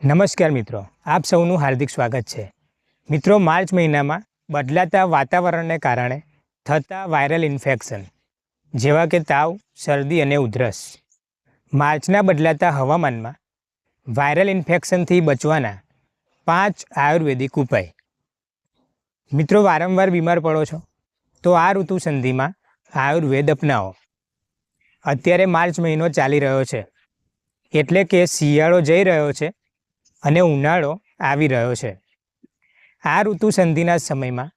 નમસ્કાર મિત્રો, આપ સૌનું હાર્દિક સ્વાગત છે। મિત્રો, માર્ચ મહિનામાં બદલાતા વાતાવરણને કારણે થતા વાયરલ ઇન્ફેક્શન જેવા કે તાવ, શરદી અને ઉધરસ। માર્ચના બદલાતા હવામાનમાં વાયરલ ઇન્ફેક્શનથી બચવાના 5 આયુર્વેદિક ઉપાય। મિત્રો, વારંવાર બીમાર પડો છો તો આ ઋતુ સંધિમાં આયુર્વેદ અપનાવો। અત્યારે માર્ચ મહિનો ચાલી રહ્યો છે, એટલે કે શિયાળો જઈ રહ્યો છે અને ઉનાળો આવી રહ્યો છે। આ ઋતુ સંધિના સમયમાં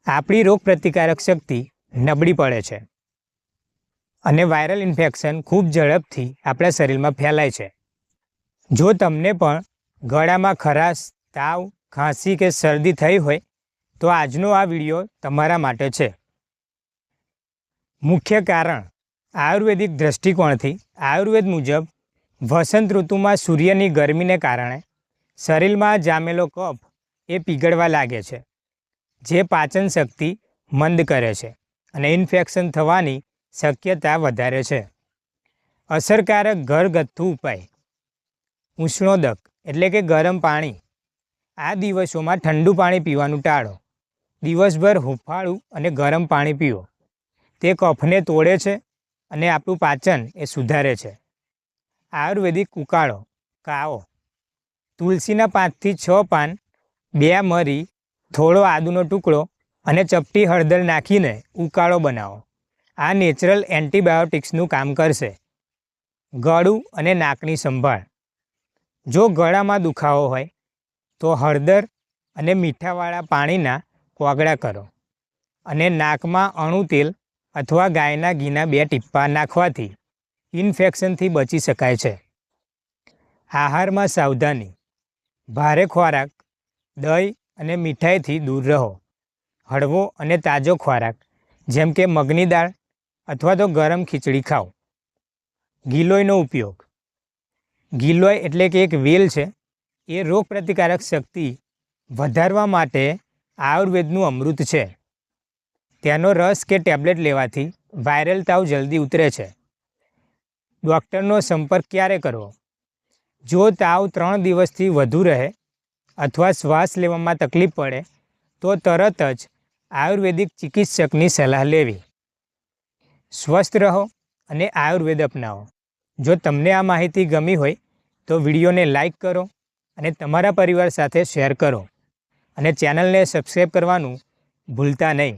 આપણી રોગપ્રતિકારક શક્તિ નબળી પડે છે અને વાયરલ ઇન્ફેક્શન ખૂબ ઝડપથી આપણા શરીરમાં ફેલાય છે। જો તમને પણ ગળામાં ખરાશ, તાવ, ખાંસી કે શરદી થઈ હોય તો આજનો આ વિડીયો તમારા માટે છે। મુખ્ય કારણ આયુર્વેદિક દૃષ્ટિકોણથી આયુર્વેદ મુજબ વસંત ઋતુમાં સૂર્યની ગરમીને કારણે શરીરમાં જામેલો કફ એ પીગળવા લાગે છે, જે પાચન શક્તિ મંદ કરે છે અને ઇન્ફેક્શન થવાની શક્યતા વધારે છે। અસરકારક ઘરગથ્થુ ઉપાય: ઉષ્ણોદક એટલે કે ગરમ પાણી। આ દિવસોમાં ઠંડુ પાણી પીવાનું ટાળો। દિવસભર હુંફાળું અને ગરમ પાણી પીવો, તે કફને તોડે છે અને આપણું પાચન એ સુધારે છે। આયુર્વેદિક ઉકાળો કાવો: તુલસીના 5 થી 6 પાન, 2 મરી, થોડો આદુનો ટુકડો અને ચપટી હળદર નાખીને ઉકાળો બનાવો। આ નેચરલ એન્ટીબાયોટિક્સનું કામ કરશે। ગળું અને નાકની સંભાળ: જો ગળામાં દુખાવો હોય તો હળદર અને મીઠાવાળા પાણીના કોગળા કરો અને નાકમાં અણુ તેલ અથવા ગાયના ઘીના 2 ટીપા નાખવાથી ઇન્ફેક્શનથી બચી શકાય છે। આહારમાં સાવધાની: ભારે ખોરાક, દહીં અને મીઠાઈથી દૂર રહો। હળવો અને તાજો ખોરાક જેમ કે મગની દાળ અથવા તો ગરમ ખીચડી ખાઓ। ગિલોયનો ઉપયોગ: ગિલોય એટલે કે એક વેલ છે, એ રોગપ્રતિકારક શક્તિ વધારવા માટે આયુર્વેદનું અમૃત છે। તેનો રસ કે ટેબ્લેટ લેવાથી વાયરલ તાવ જલ્દી ઉતરે છે। ડૉક્ટરનો સંપર્ક ક્યારે કરવો? જો તાવ 3 દિવસથી વધુ રહે અથવા શ્વાસ લેવામાં તકલીફ પડે તો તરત જ આયુર્વેદિક ચિકિત્સકની સલાહ લેવી। સ્વસ્થ રહો અને આયુર્વેદ અપનાવો। જો તમને આ માહિતી ગમી હોય તો વિડીયોને લાઈક કરો અને તમારા પરિવાર સાથે શેર કરો અને ચેનલને સબસ્ક્રાઈબ કરવાનું ભૂલતા નહીં।